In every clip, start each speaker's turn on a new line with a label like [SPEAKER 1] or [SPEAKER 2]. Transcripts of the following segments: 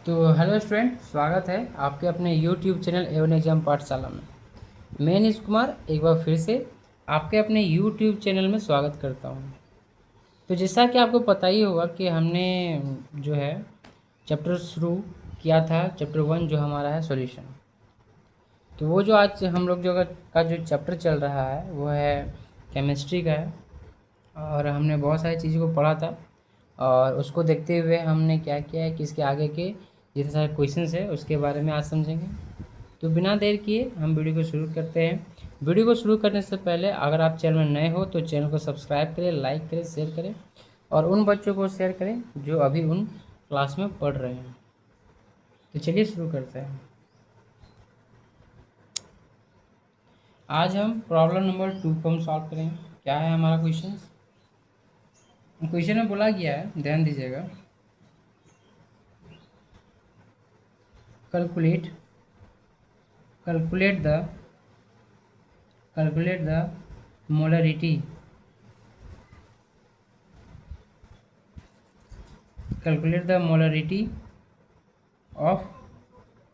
[SPEAKER 1] तो hello student, स्वागत है आपके अपने यूट्यूब चैनल एवन एग्जाम पाठशाला में। मैं नीश कुमार एक बार फिर से आपके अपने यूट्यूब चैनल में स्वागत करता हूं। तो जैसा कि आपको पता ही होगा कि हमने जो है चैप्टर शुरू किया था, चैप्टर 1 जो हमारा है सॉल्यूशन। तो वो जो आज हम लोग का जो चैप्टर चल रहा है वो है केमिस्ट्री का है। और हमने बहुत सारी चीज़ों को पढ़ा था और उसको देखते हुए हमने क्या किया है कि इसके आगे के जितने सारे क्वेश्चंस है उसके बारे में आज समझेंगे। तो बिना देर किए हम वीडियो को शुरू करते हैं। वीडियो को शुरू करने से पहले अगर आप चैनल में नए हो तो चैनल को सब्सक्राइब करें, लाइक करें, शेयर करें और उन बच्चों को शेयर करें जो अभी उन क्लास में पढ़ रहे हैं। तो चलिए शुरू करते हैं। आज हम प्रॉब्लम नंबर 2 को हम सॉल्व करेंगे। क्या है हमारा क्वेश्चन? क्वेश्चन में बोला गया है, ध्यान दीजिएगा। Calculate calculate the calculate the molarity calculate the molarity of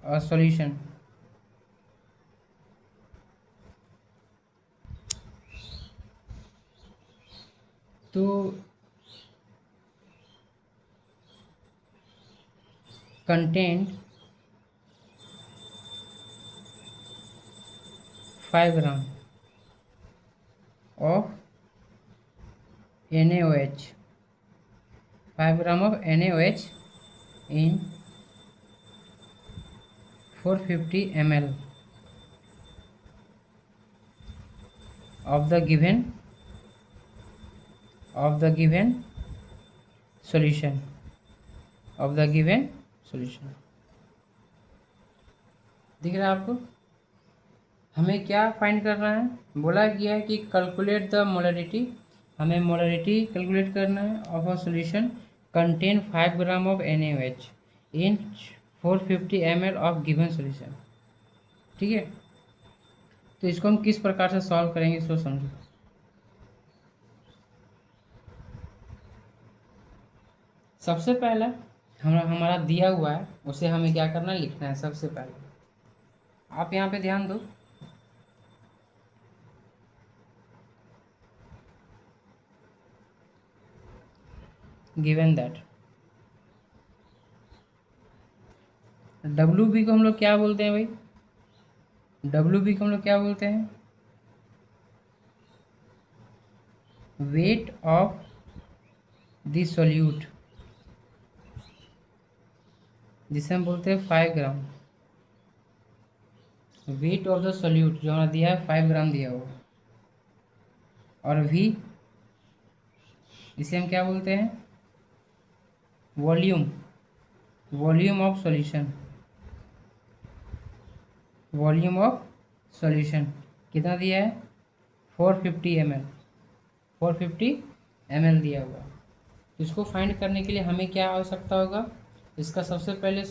[SPEAKER 1] a solution तो contained 5 gram of NaOH 5 gram of NaOH in 450 ml of the given solution दिख रहा है आपको? हमें क्या फाइंड करना है? बोला गया है कि कैलकुलेट द मोलरिटी। हमें मोलरिटी कैलकुलेट करना है of a solution contain 5 gram of NaOH in 450 ml of given solution. ठीक है, तो इसको हम किस प्रकार से सॉल्व करेंगे इसको समझो। सबसे पहला हमारा दिया हुआ है उसे हमें क्या करना है, लिखना है। सबसे पहले आप यहाँ पे ध्यान दो। गिवन दैट WB को हम लोग क्या बोलते हैं भाई? WB को हम लोग क्या बोलते हैं? वेट ऑफ द सॉल्यूट, जिसे हम बोलते हैं 5 ग्राम। वेट ऑफ द सॉल्यूट जो हमारा दिया है 5 ग्राम दिया हुआ। और V इसे हम क्या बोलते हैं? Volume volume of solution volume of solution कितना दिया है? 450 ml 450 ml दिया हुआ। तो इसको फाइंड करने के लिए हमें क्या आवश्यकता होगा? इसका सबसे पहले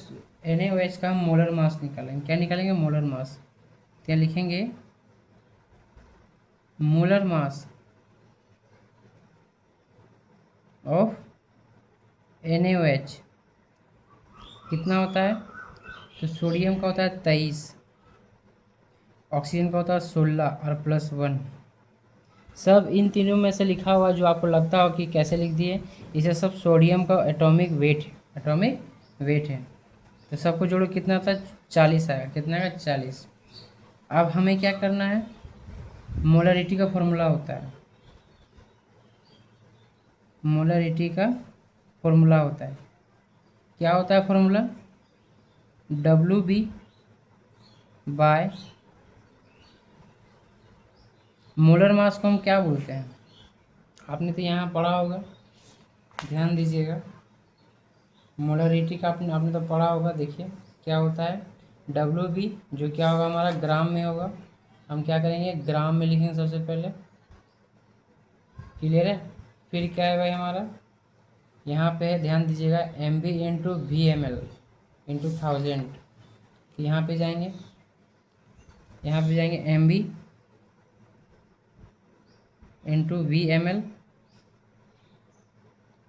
[SPEAKER 1] NaOH का हम मोलर मास निकालेंगे। क्या निकालेंगे? Molar mass. क्या लिखेंगे? मोलर मास ऑफ NaOH कितना होता है? तो सोडियम का होता है 23, ऑक्सीजन का होता है 16 और +1। सब इन तीनों में से लिखा हुआ जो आपको लगता हो कि कैसे लिख दिए, इसे सब सोडियम का एटॉमिक वेट है। तो सबको जोड़ो कितना था? 40 आएगा। कितना का? 40। अब हमें क्या करना है? मोलरिटी का फॉर्मूला होता है, मोलरिटी का फॉर्मूला होता है। क्या होता है formula? WB by molar mass को हम क्या बोलते हैं? आपने तो यहाँ पढ़ा होगा, ध्यान दीजिएगा। मोलरिटी का आपने तो पढ़ा होगा। देखिए क्या होता है? WB जो क्या होगा हमारा ग्राम में होगा। हम क्या करेंगे? ग्राम में लिखेंगे सबसे पहले। क्लियर है? फिर क्या है भाई हमारा? यहाँ पे है, ध्यान दीजिएगा, MB इंटू VML इंटू 1000। तो यहाँ पे जाएंगे MB इंटू VML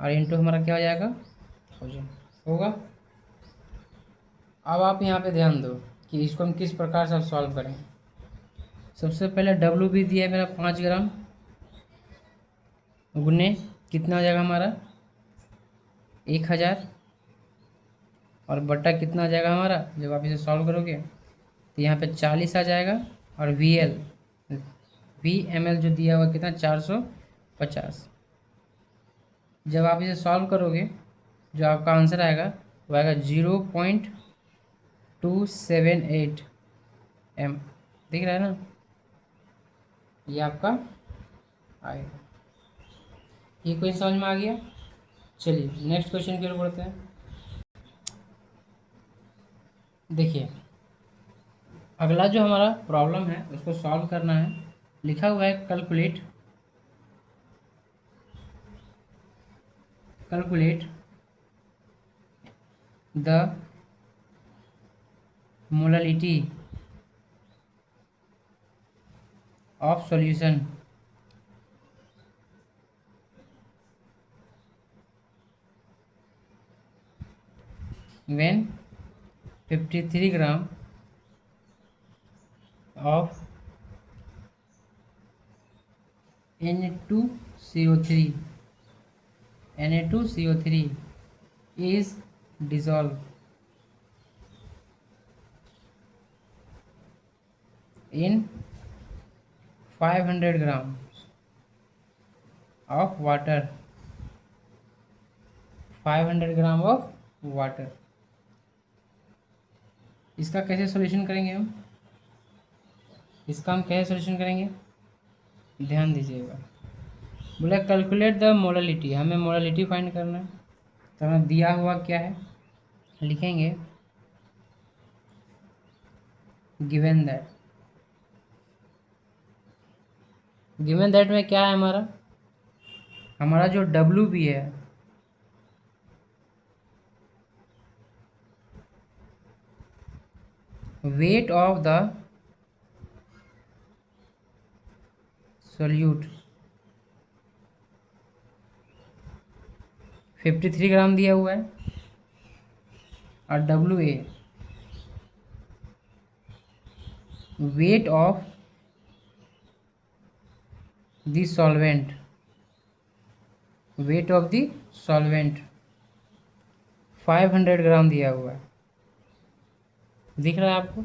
[SPEAKER 1] और इंटू हमारा क्या हो जाएगा? 1000 होगा। अब आप यहाँ पे ध्यान दो कि इसको हम किस प्रकार से सॉल्व करेंगे। सबसे पहले डब्ल्यू बी दिया है मेरा 5 ग्राम, गुने कितना हो जाएगा हमारा 1000, और बट्टा कितना आ जाएगा हमारा, जब आप इसे सॉल्व करोगे तो यहाँ पे 40 आ जाएगा, और वी एम एल जो दिया हुआ कितना 450। जब आप इसे सॉल्व करोगे जो आपका आंसर आएगा वो आएगा 0.278 m। दिख रहा है ना, ये आपका आएगा। ये क्वेश्चन समझ में आ गया। चलिए नेक्स्ट क्वेश्चन की ओर बढ़ते हैं। देखिए अगला जो हमारा प्रॉब्लम है उसको सॉल्व करना है। लिखा हुआ है calculate the molality of solution when 53 gram of Na2CO3 is dissolved in 500 gram of water। 500 gram of water. इसका कैसे सॉल्यूशन करेंगे हम, इसका हम कैसे सॉल्यूशन करेंगे, ध्यान दीजिएगा। बोला कैलकुलेट द मोलालिटी, हमें मोलालिटी फाइंड करना है। तो हमें दिया हुआ क्या है, लिखेंगे गिवन दैट में क्या है हमारा जो डब्ल्यू बी है वेट ऑफ द सोल्यूट 53 ग्राम दिया हुआ है, और W A weight of the solvent 500 ग्राम दिया हुआ है। दिख रहा है आपको।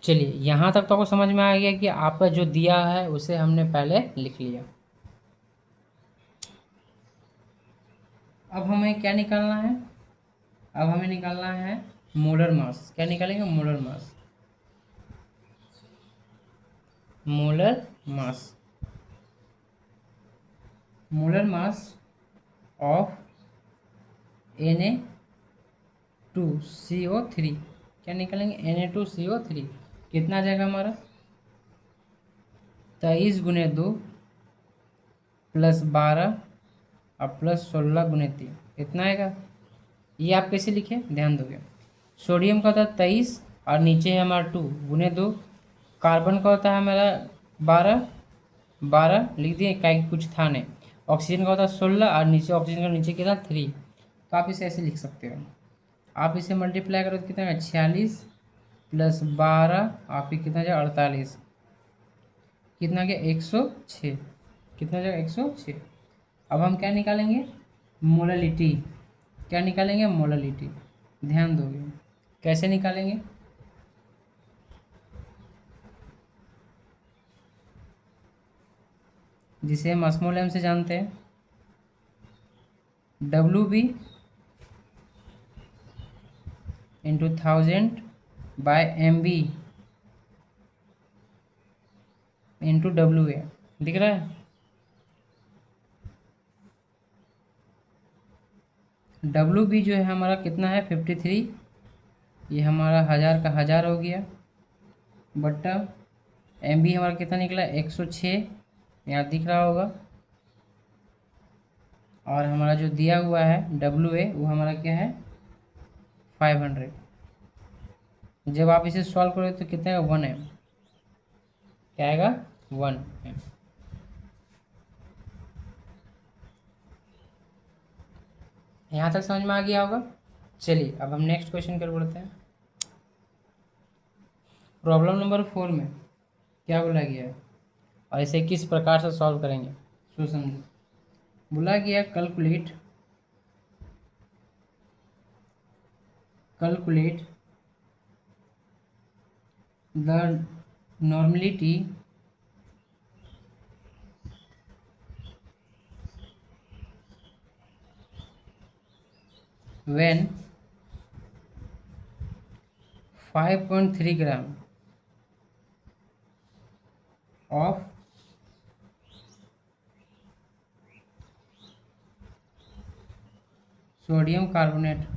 [SPEAKER 1] चलिए यहाँ तक तो आपको समझ में आ गया कि आपका जो दिया है उसे हमने पहले लिख लिया। अब हमें क्या निकालना है, अब हमें निकालना है मोलर मास। क्या निकालेंगे, molar mass. Molar mass of Na2CO3। क्या निकालेंगे, Na2CO3 कितना आ जाएगा हमारा 23 गुने 2 प्लस 12 और प्लस 16 गुने 3 कितना आएगा। ये आप कैसे लिखे, ध्यान दोगे। सोडियम का होता है 23 और नीचे है हमारा 2 गुने 2। कार्बन का होता है हमारा 12 लिख दिए, क्या कुछ था नहीं। ऑक्सीजन का होता है 16 और नीचे ऑक्सीजन का नीचे कितना 3। तो आप इसे ऐसे लिख सकते हो। आप इसे मल्टीप्लाई करो तो कितना है 46 प्लस 12 आप ही कितना जाएगा 48, कितना गया 106, कितना जाएगा 106। अब हम क्या निकालेंगे, मोलालिटी। क्या निकालेंगे, मोलालिटी। ध्यान दोगे कैसे निकालेंगे, जिसे हम ऑस्मोल एम से जानते हैं, W B into 1000 by M B into W A. दिख रहा है, डब्ल्यू बी जो है हमारा कितना है 53, ये हमारा 1000 का 1000 हो गया, बट्टा एम बी हमारा कितना निकला 106, यहाँ दिख रहा होगा। और हमारा जो दिया हुआ है डब्ल्यू ए वो हमारा क्या है 500। जब आप इसे सॉल्व करोगे तो कितना है 1 m। क्या आएगा 1 m। यहाँ तक समझ में आ गया होगा। चलिए अब हम नेक्स्ट क्वेश्चन कर बढ़ते हैं। प्रॉब्लम नंबर 4 में क्या बोला गया है और इसे किस प्रकार से सॉल्व करेंगे, सो समझो। बोला गया calculate calculate the normality when 5.3 gram of sodium carbonate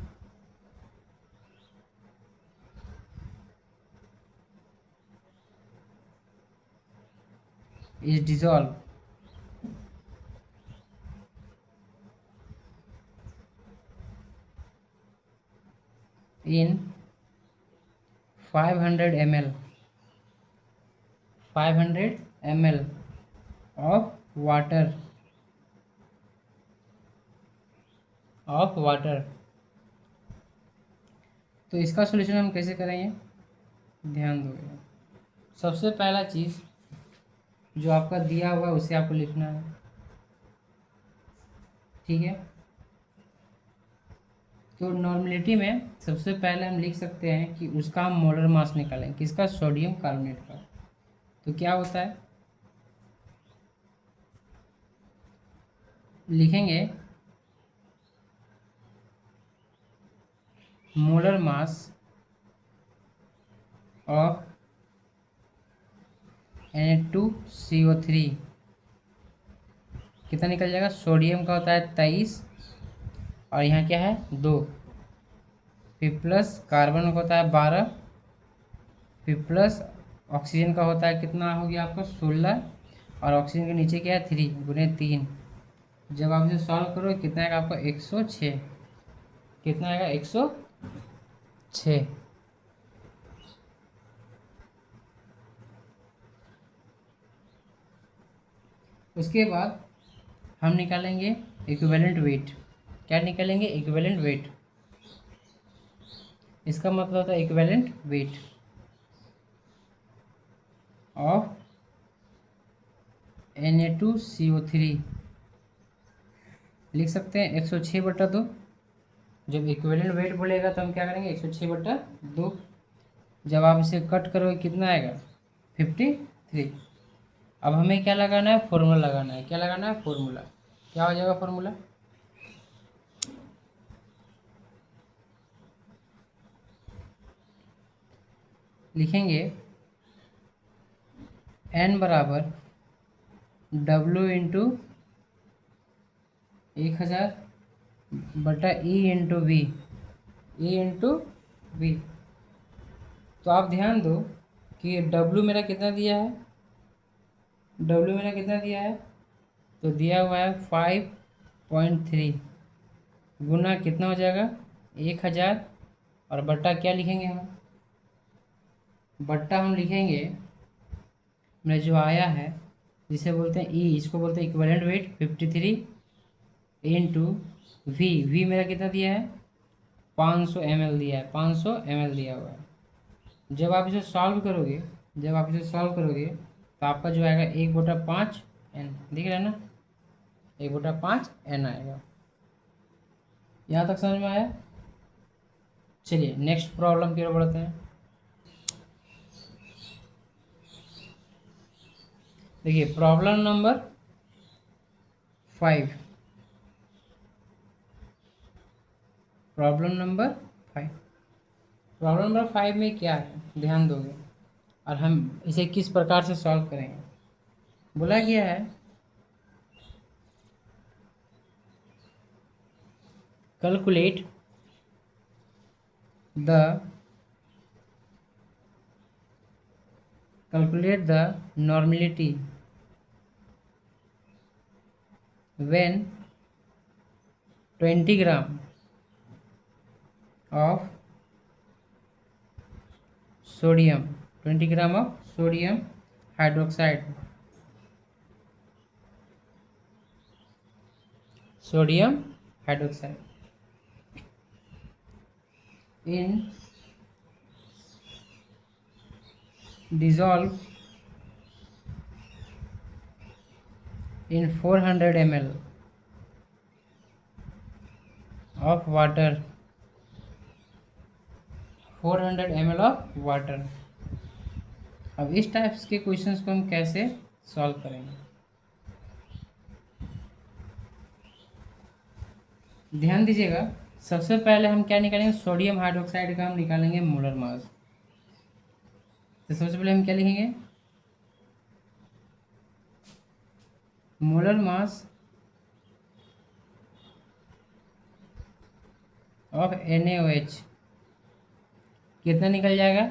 [SPEAKER 1] is dissolved in 500 ml 500 ml of water। तो इसका सॉल्यूशन हम कैसे करेंगे, ध्यान दो। सबसे पहला चीज़ जो आपका दिया हुआ है उसे आपको लिखना है, ठीक है। तो नॉर्मलिटी में सबसे पहले हम लिख सकते हैं कि उसका हम मोलर मास निकालें, किसका, सोडियम कार्बोनेट का। तो क्या होता है, लिखेंगे मोलर मास ऑफ Na2CO3 कितना निकल जाएगा। सोडियम का होता है 23 और यहाँ क्या है 2, फिर प्लस कार्बन का होता है 12, फिर प्लस ऑक्सीजन का होता है कितना हो गया आपका 16, और ऑक्सीजन के नीचे क्या है 3 गुने 3। जब आप इसे सॉल्व करोगे कितना आएगा आपका 106, कितना आएगा 106। उसके बाद हम निकालेंगे इक्विवेलेंट वेट। क्या निकालेंगे, इक्विवेलेंट वेट। इसका मतलब होता है इक्विवेलेंट वेट ऑफ Na2CO3 लिख सकते हैं 106/2। जब इक्विवेलेंट वेट बोलेगा तो हम क्या करेंगे 106/2। जब आप इसे कट करोगे कितना आएगा 53। अब हमें क्या लगाना है, फॉर्मूला लगाना है। क्या लगाना है, फॉर्मूला। क्या हो जाएगा फॉर्मूला, लिखेंगे n बराबर W/1000/E/V, E/V। तो आप ध्यान दो कि W मेरा कितना दिया है, W मेरा कितना दिया है, तो दिया हुआ है 5.3 गुना कितना हो जाएगा 1000, और बट्टा क्या लिखेंगे हम, बट्टा हम लिखेंगे मेरा जो आया है जिसे बोलते हैं ई, इसको बोलते हैं इक्विवेलेंट वेट 53 इंटू वी मेरा कितना दिया है 500 ml दिया है, 500 ml दिया हुआ है। जब आप इसे सॉल्व करोगे तो आपका जो आएगा 1/5 n, दिख रहा है ना, 1/5 n आएगा। यहाँ तक समझ में आया। चलिए नेक्स्ट प्रॉब्लम की ओर बढ़ते हैं। देखिए problem number 5, problem number 5। Problem number 5 में क्या है, ध्यान दोगे, और हम इसे किस प्रकार से सॉल्व करेंगे। बोला गया है calculate the normality when 20 gram of sodium 20 gram of sodium hydroxide sodium hydroxide in dissolve in 400 ml of water, 400 ml of water. अब इस टाइप्स के क्वेश्चंस को हम कैसे सॉल्व करेंगे, ध्यान दीजिएगा। सबसे पहले हम क्या निकालेंगे, सोडियम हाइड्रोक्साइड का हम निकालेंगे मोलर मास। तो सबसे पहले हम क्या लिखेंगे, मोलर मास ऑफ NaOH कितना निकल जाएगा,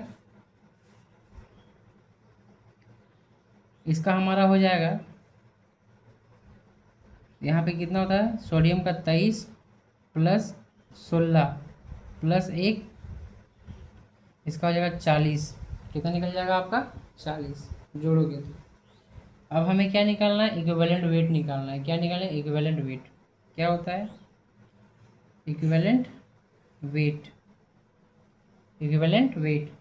[SPEAKER 1] इसका हमारा हो जाएगा, यहाँ पे कितना होता है, सोडियम का 23 प्लस 16 प्लस 1, इसका हो जाएगा 40। कितना निकल जाएगा आपका, 40 जोड़ोगे तो। अब हमें क्या निकालना है, इक्विवेलेंट वेट निकालना है। क्या निकालना है, इक्विवेलेंट वेट। क्या होता है, equivalent weight, equivalent weight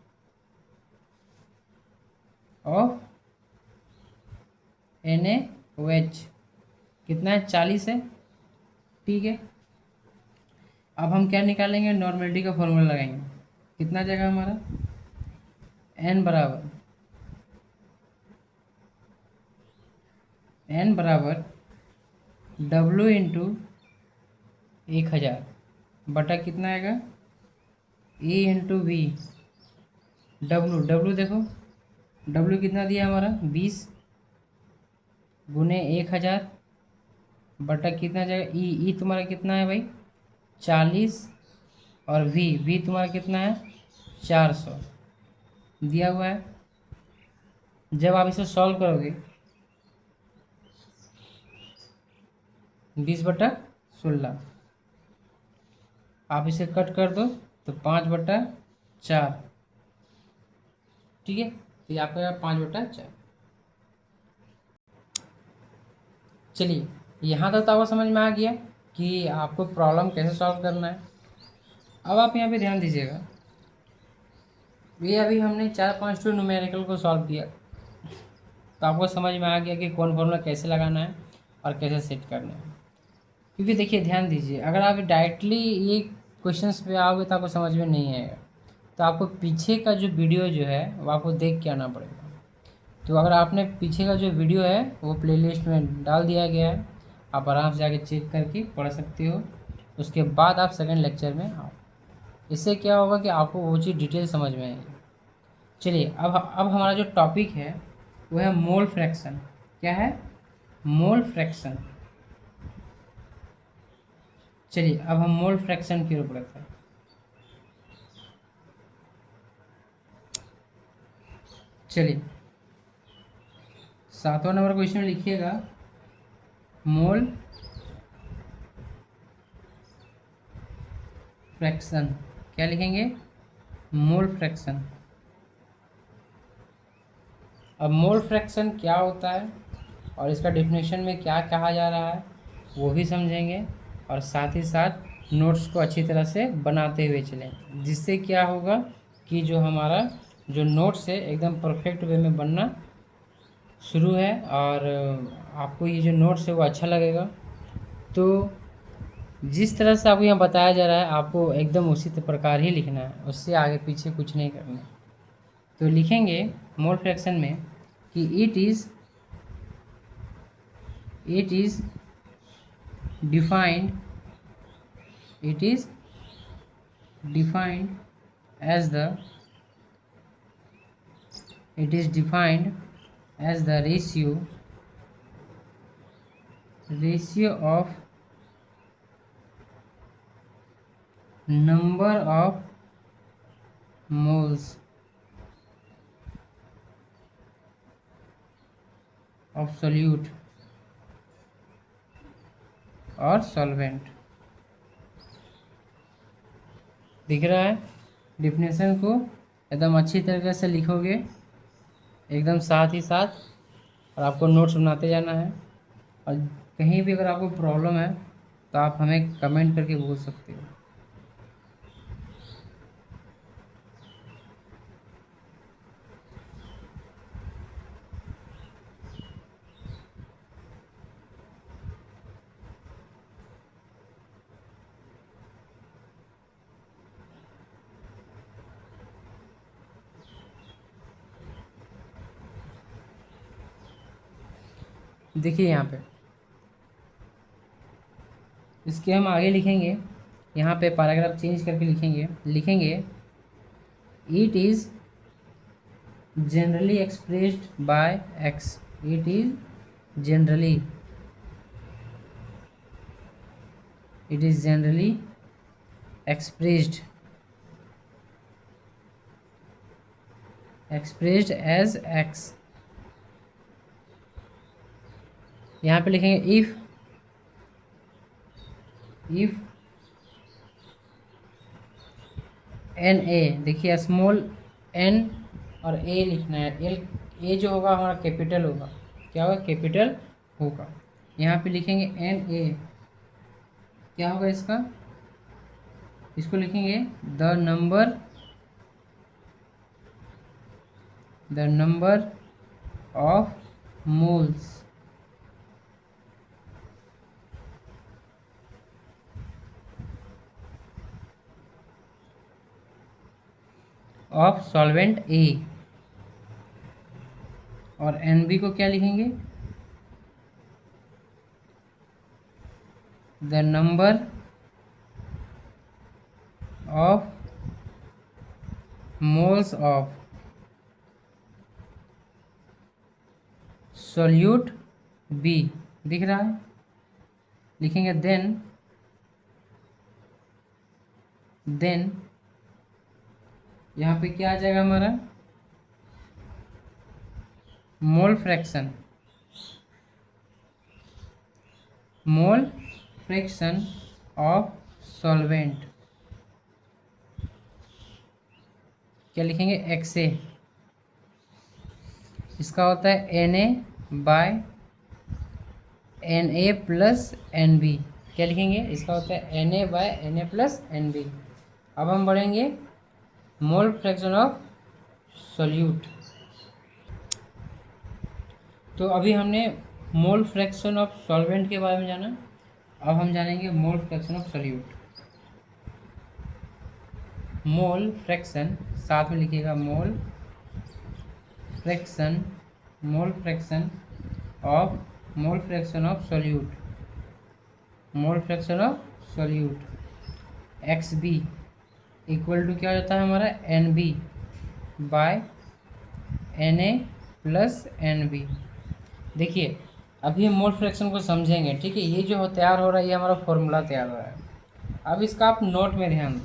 [SPEAKER 1] of NaOH कितना है, 40 है। ठीक है, अब हम क्या निकालेंगे, नॉर्मेलिटी का फॉर्मूला लगाएंगे। कितना जाएगा हमारा, n बराबर W इंटू 1000 बटा कितना आएगा, E इंटू वी। W देखो, W कितना दिया हमारा, 20 गुने 1000 बटा कितना जाएगा, ई तुम्हारा कितना है भाई, 40, और वी तुम्हारा कितना है, 400 दिया हुआ है। जब आप इसे सॉल्व करोगे, 20/16 आप इसे कट कर दो तो 5/4। ठीक है, तो ये आपका 5/4। चलिए, यहाँ तक तो आपको समझ में आ गया कि आपको प्रॉब्लम कैसे सॉल्व करना है। अब आप यहाँ पे ध्यान दीजिएगा, ये अभी हमने 4-5 टू न्यूमेरिकल को सॉल्व किया, तो आपको समझ में आ गया कि कौन फॉर्मूला कैसे लगाना है और कैसे सेट करना है। क्योंकि देखिए, ध्यान दीजिए, अगर आप डायरेक्टली ये क्वेश्चंस पे आओगे तो आपको समझ में नहीं आएगा, तो आपको पीछे का जो वीडियो जो है वो आपको देख के आना पड़ेगा। तो अगर आपने पीछे का जो वीडियो है वो प्लेलिस्ट में डाल दिया गया है, आप आराम से जाके चेक करके पढ़ सकते हो। उसके बाद आप सेकंड लेक्चर में आओ, इससे क्या होगा कि आपको वो चीज़ डिटेल समझ में आएगी। चलिए, अब हमारा जो टॉपिक है वो है मोल फ्रैक्शन। क्या है, मोल फ्रैक्शन। चलिए, अब हम मोल फ्रैक्शन की ओर बढ़ते हैं। चलिए, 7वां नंबर क्वेश्चन लिखिएगा, मोल फ्रैक्शन। क्या लिखेंगे, मोल फ्रैक्शन। अब मोल फ्रैक्शन क्या होता है और इसका डेफिनेशन में क्या कहा जा रहा है वो भी समझेंगे, और साथ ही साथ नोट्स को अच्छी तरह से बनाते हुए चलें, जिससे क्या होगा कि जो हमारा जो नोट्स है एकदम परफेक्ट वे में बनना शुरू है, और आपको ये जो नोट्स है वो अच्छा लगेगा। तो जिस तरह से आपको यहाँ बताया जा रहा है आपको एकदम उसी प्रकार ही लिखना है, उससे आगे पीछे कुछ नहीं करना है। तो लिखेंगे मोल फ्रैक्शन में कि it is defined as the ratio of number of moles of solute और सॉल्वेंट। दिख रहा है, डिफिनेशन को एकदम अच्छी तरीके से लिखोगे, एकदम साथ ही साथ, और आपको नोट्स बनाते जाना है। और कहीं भी अगर आपको प्रॉब्लम है तो आप हमें कमेंट करके पूछ सकते हो। देखिए यहाँ पे इसके हम आगे लिखेंगे, यहाँ पे पैराग्राफ चेंज करके लिखेंगे it is generally expressed by x. It is generally it is generally expressed as x। यहाँ पे लिखेंगे if एन ए, देखिए स्मॉल एन और ए लिखना है। एल ए जो होगा हमारा कैपिटल होगा, क्या होगा, कैपिटल होगा। यहाँ पे लिखेंगे एन ए, क्या होगा इसका, इसको लिखेंगे the number of moles of solvent A. और एन बी को क्या लिखेंगे, the number of moles of solute B. दिख रहा है, लिखेंगे देन यहाँ पे क्या आ जाएगा हमारा, मोल फ्रैक्शन ऑफ सॉल्वेंट, क्या लिखेंगे, एक्स ए। इसका होता है n A by n A plus n B. क्या लिखेंगे, इसका होता है n A by n A plus n B. अब हम बढ़ेंगे मोल फ्रैक्शन ऑफ सोल्यूट। तो अभी हमने मोल फ्रैक्शन ऑफ सॉल्वेंट के बारे में जाना, अब हम जानेंगे mole fraction of solute. Mole fraction साथ में लिखिएगा, mole fraction of solute, mole fraction of solute x B equal to क्या होता है हमारा, n B by n A plus n B. देखिए अभी हम मोल फ्रैक्शन को समझेंगे, ठीक है। ये जो तैयार हो रहा है ये हमारा फॉर्मूला तैयार हो रहा है। अब इसका आप नोट में ध्यान दो,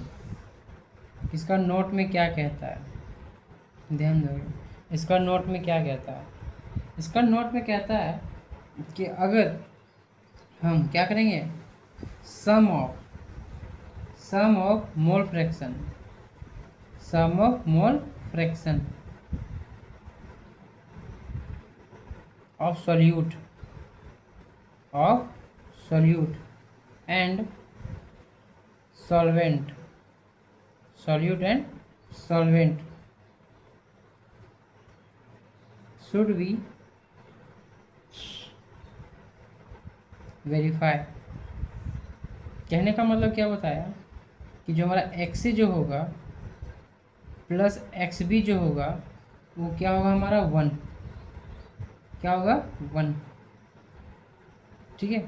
[SPEAKER 1] इसका नोट में क्या कहता है, ध्यान दो, इसका नोट में क्या कहता है। इसका नोट में कहता है कि अगर हम क्या करेंगे, sum of mole fraction of solute and solvent should be verify. कहने का मतलब क्या बताया कि जो हमारा एक्स जो होगा प्लस एक्स बी जो होगा वो क्या होगा हमारा 1, क्या होगा 1, ठीक है।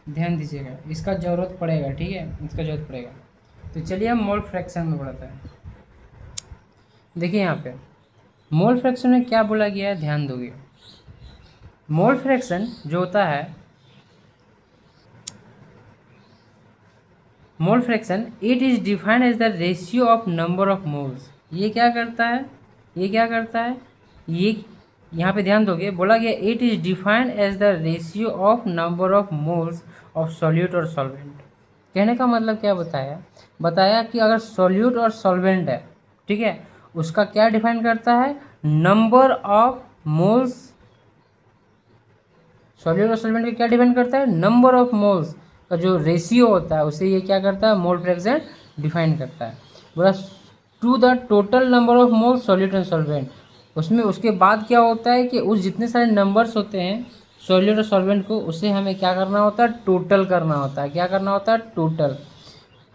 [SPEAKER 1] ध्यान दीजिएगा, इसका ज़रूरत पड़ेगा, ठीक है, इसका ज़रूरत पड़ेगा। तो चलिए हम मोल फ्रैक्शन में बढ़ते हैं। देखिए यहाँ पे मोल फ्रैक्शन में क्या बोला गया है, ध्यान दोगे। मोल फ्रैक्शन जो होता है, mole fraction it is defined as the ratio of number of moles. ये क्या करता है, ये यहाँ पे ध्यान दोगे, बोला गया it is defined as the ratio of number of moles of solute और सॉल्वेंट। कहने का मतलब क्या बताया कि अगर सॉल्यूट और सॉल्वेंट है, ठीक है, उसका क्या डिफाइन करता है, नंबर ऑफ मोल्स। सॉल्यूट और सॉल्वेंट का क्या डिफाइन करता है, नंबर ऑफ मोल्स का जो रेशियो होता है उसे ये क्या करता है, मोल फ्रैक्शन डिफाइन करता है। बोला to the total number of moles solute and solvent. उसमें उसके बाद क्या होता है कि उस जितने सारे नंबर्स होते हैं सॉल्यूट और सॉल्वेंट को, उसे हमें क्या करना होता है, टोटल करना होता है। क्या करना होता है, टोटल।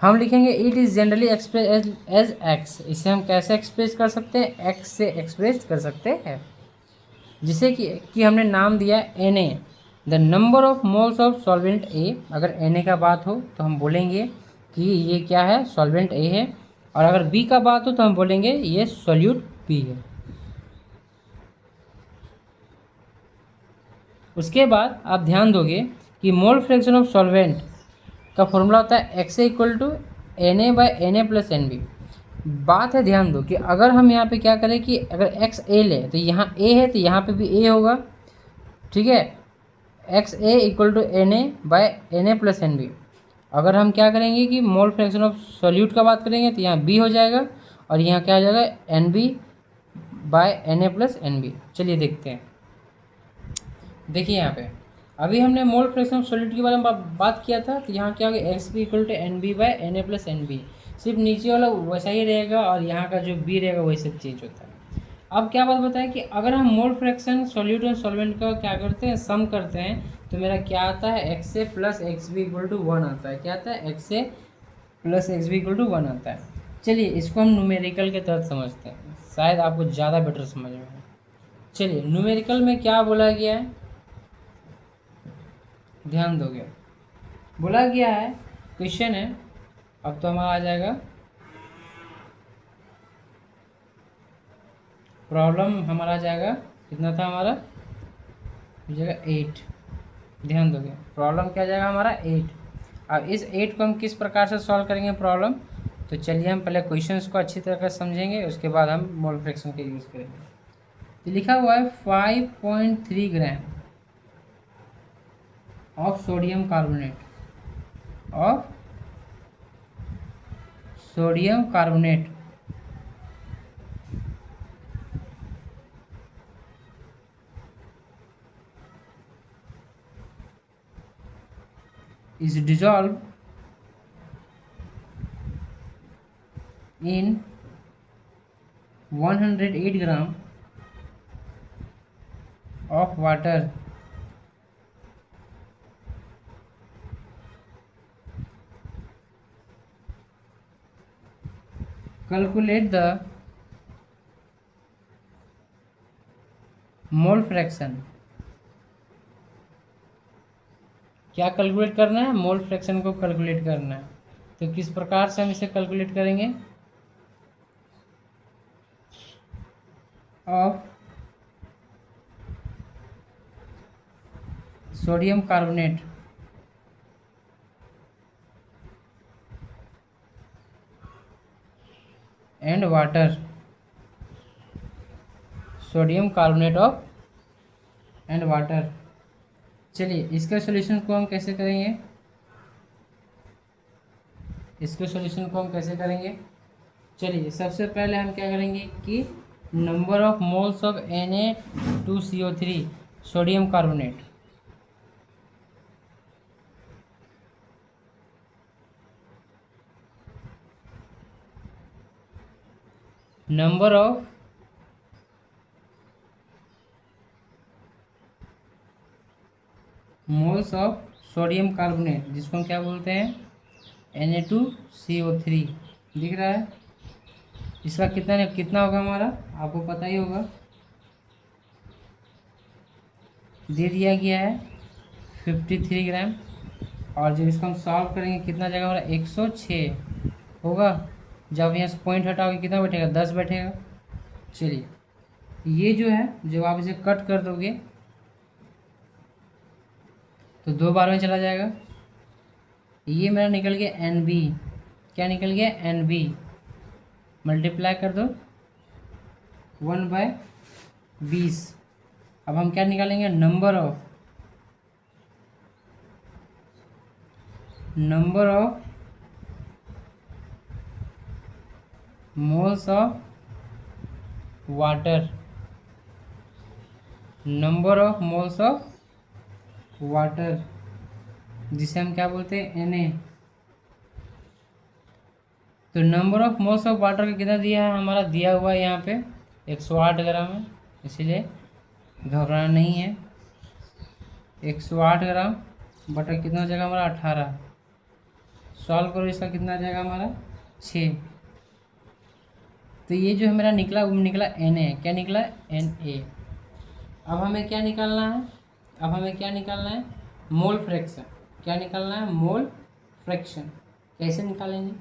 [SPEAKER 1] हम लिखेंगे it is generally express as x. इसे हम कैसे एक्सप्रेस कर सकते हैं, एक्स से एक्सप्रेस कर सकते हैं। जिसे कि हमने नाम दिया Na, the number of moles of solvent A। अगर Na का बात हो तो हम बोलेंगे कि ये क्या है, सॉल्वेंट A है, और अगर B का बात हो तो हम बोलेंगे ये सॉल्यूट B है। उसके बाद आप ध्यान दोगे कि मोल फ्रैक्शन ऑफ सॉल्वेंट का फॉर्मूला होता है एक्स इक्वल टू Na/Na+Nb। बात है, ध्यान दो कि अगर हम यहाँ पे क्या करें कि अगर एक्स ए ले तो यहाँ ए है तो यहाँ पे भी ए होगा, ठीक है। XA = Na/Na+Nb। अगर हम क्या करेंगे कि मोल फ्रैक्शन ऑफ सॉल्यूट का बात करेंगे तो यहाँ बी हो जाएगा, और यहाँ क्या हो जाएगा, Nb/Na+Nb। चलिए देखते हैं। देखिए यहाँ पे अभी हमने मोल फ्रैक्शन ऑफ सॉल्यूट के बारे में बात किया था, तो यहाँ क्या होगा, XB = Nb/Na+Nb। सिर्फ नीचे वाला वैसा ही रहेगा और यहाँ का जो बी रहेगा वही सब चेंज होता है। अब क्या बात बताएं कि अगर हम मोल फ्रैक्शन सॉल्यूट और सॉल्वेंट का क्या करते हैं, सम करते हैं, तो मेरा क्या आता है, XA + XB = 1 आता है। क्या आता है, XA + XB = 1 आता है। चलिए इसको हम न्यूमेरिकल के तहत समझते हैं, शायद आपको ज़्यादा बेटर समझ में आए। चलिए न्यूमेरिकल में क्या बोला गया है, ध्यान दोगे। बोला गया है, क्वेश्चन है, अब तो हमारा आ जाएगा प्रॉब्लम, हमारा आ जाएगा कितना था, हमारा हो जाएगा 8। ध्यान दोगे, प्रॉब्लम क्या जाएगा हमारा 8। अब इस 8 को हम किस प्रकार से सॉल्व करेंगे प्रॉब्लम, तो चलिए हम पहले क्वेश्चंस को अच्छी तरह से समझेंगे, उसके बाद हम मोल फ्रैक्शन का यूज़ करेंगे। तो लिखा हुआ है 5.3 gram of sodium carbonate, of sodium carbonate is dissolved in 108 gram of water calculate the mole fraction. क्या कैलकुलेट करना है, मोल फ्रैक्शन को कैलकुलेट करना है। तो किस प्रकार से हम इसे कैलकुलेट करेंगे, of sodium carbonate and water, sodium carbonate of and water. चलिए इसके सॉल्यूशन को हम कैसे करेंगे, इसके सॉल्यूशन को हम कैसे करेंगे। चलिए सबसे पहले हम क्या करेंगे कि number of moles of Na2CO3 sodium carbonate, number of moles of sodium carbonate, जिसको हम क्या बोलते हैं, Na2CO3। दिख रहा है, इसका कितना कितना होगा हमारा, आपको पता ही होगा, दे दिया गया है 53 ग्राम। और जब इसको हम सॉल्व करेंगे कितना जाएगा हमारा, 106 होगा। जब यहाँ से पॉइंट हटाओगे कितना बैठेगा, 10 बैठेगा। चलिए ये जो है, जब आप इसे कट कर दोगे तो 2 बार में चला जाएगा। ये मेरा निकल गया NB, क्या निकल गया, NB। मल्टीप्लाई कर दो 1/20। अब हम क्या निकालेंगे, number of moles of water, number of moles of water, जिसे हम क्या बोलते हैं, Na। तो number of moles of water का कितना दिया है, हमारा दिया हुआ है यहाँ पे 108 ग्राम है, इसीलिए घबराना नहीं है। 108 ग्राम बटा कितना हो जाएगा हमारा, 18। सॉल्व करो, इसका कितना आ जाएगा हमारा, 6। तो ये जो है मेरा निकला, वो निकला Na, क्या निकला, Na। अब हमें क्या निकालना है, अब हमें क्या निकालना है, मोल फ्रैक्शन। क्या निकालना है, मोल फ्रैक्शन। कैसे निकालेंगे,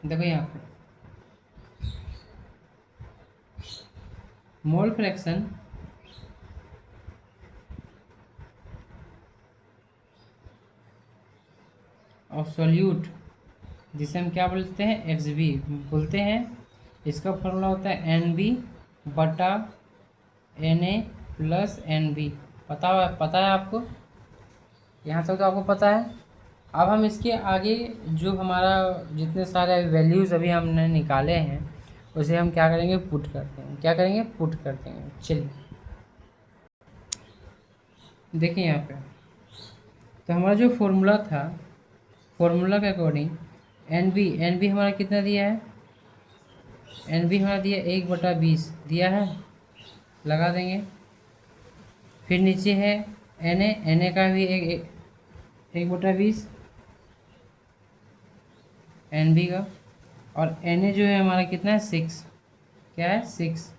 [SPEAKER 1] देखो यहाँ पे मोल फ्रैक्शन ऑफ सॉल्यूट, जिसे हम क्या बोलते हैं, एक्स बी बोलते हैं। इसका फॉर्मूला होता है एन बी बटा n A plus n B. पता है आपको, यहाँ तक तो आपको पता है। अब हम इसके आगे जो हमारा जितने सारे वैल्यूज़ अभी हमने निकाले हैं उसे हम क्या करेंगे, पुट करते हैं। क्या करेंगे, पुट करते हैं। चलिए देखिए यहाँ पे, तो हमारा जो फॉर्मूला था, फॉर्मूला के अकॉर्डिंग एन बी हमारा कितना दिया है, एन बी हमारा दिया 1/20 दिया है, लगा देंगे। फिर नीचे है एन ए का भी 1/20 एन बी का, और एन ए जो है हमारा कितना है, 6। क्या है, 6।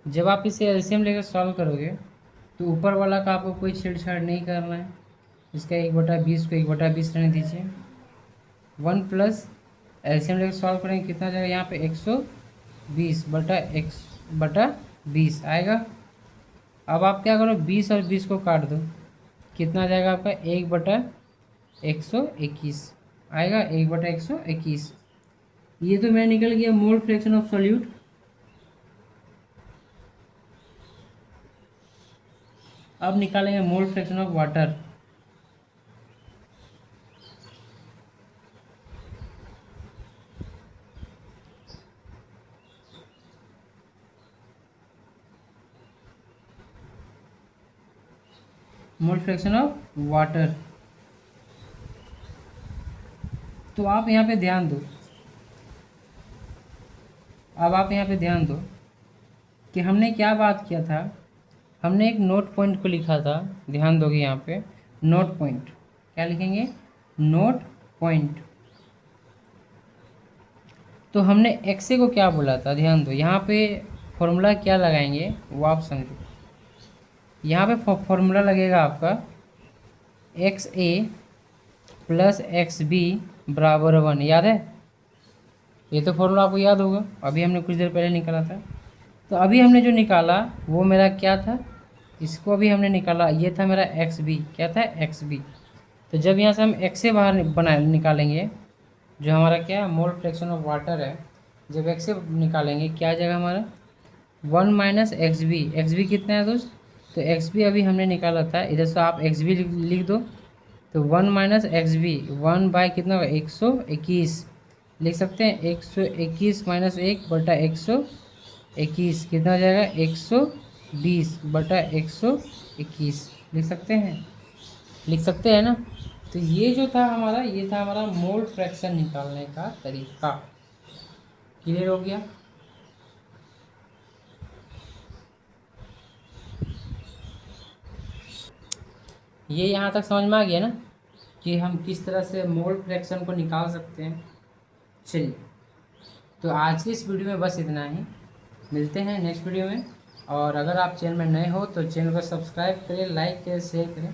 [SPEAKER 1] जब आप इसे एलसीएम लेकर सॉल्व करोगे तो ऊपर वाला का आपको कोई छेड़छाड़ नहीं करना है। इसका 1/20 को 1/20 रहने दीजिए। 1 प्लस एलसीएम लेकर सॉल्व करेंगे कितना जाएगा, यहाँ पे 120/20 आएगा। अब आप क्या करो, 20 और 20 को काट दो, कितना आ जाएगा आपका, 1/121 आएगा, 1/121। ये तो मेरा निकल गया मोल फ्रैक्शन ऑफ सॉल्यूट। अब निकालेंगे मोल fraction of water. Mole fraction of water, तो आप यहाँ पे ध्यान दो, अब आप यहाँ पे ध्यान दो कि हमने क्या बात किया था। हमने एक नोट पॉइंट को लिखा था, ध्यान दोगे यहाँ पे, नोट पॉइंट। क्या लिखेंगे, नोट पॉइंट। तो हमने एक्से को क्या बोला था, ध्यान दो, यहाँ पे फॉर्मूला क्या लगाएंगे वो आप समझो। यहाँ पे फॉर्मूला लगेगा आपका एक्स ए प्लस एक्स बी बराबर 1, याद है। ये तो फॉर्मूला आपको याद होगा, अभी हमने कुछ देर पहले निकाला था। तो अभी हमने जो निकाला वो मेरा क्या था, इसको अभी हमने निकाला, ये था मेरा एक्स बी। क्या था, एक्स बी। तो जब यहाँ से हम एक्स से बाहर निकालेंगे, जो हमारा क्या मोल फ्रैक्शन ऑफ वाटर है, जब एक्स से निकालेंगे क्या आ जाएगा हमारा, 1 माइनस एक्स बी कितना है दोस्त, तो एक्स बी अभी हमने निकाला था, इधर से आप एक्स बी लिख दो। तो 1 माइनस एक्स बी, 1 बाई कितना होगा, 121 लिख सकते हैं। 121 माइनस 1/121 कितना हो जाएगा, 120/121 लिख सकते हैं, लिख सकते हैं ना। तो ये जो था हमारा, ये था हमारा मोल फ्रैक्शन निकालने का तरीका। क्लियर हो गया। ये यहाँ तक समझ में आ गया ना कि हम किस तरह से मोल फ्रैक्शन को निकाल सकते हैं। चलिए, तो आज की इस वीडियो में बस इतना ही, मिलते हैं नेक्स्ट वीडियो में। और अगर आप चैनल में नए हो तो चैनल को सब्सक्राइब करें, लाइक करें, शेयर करें।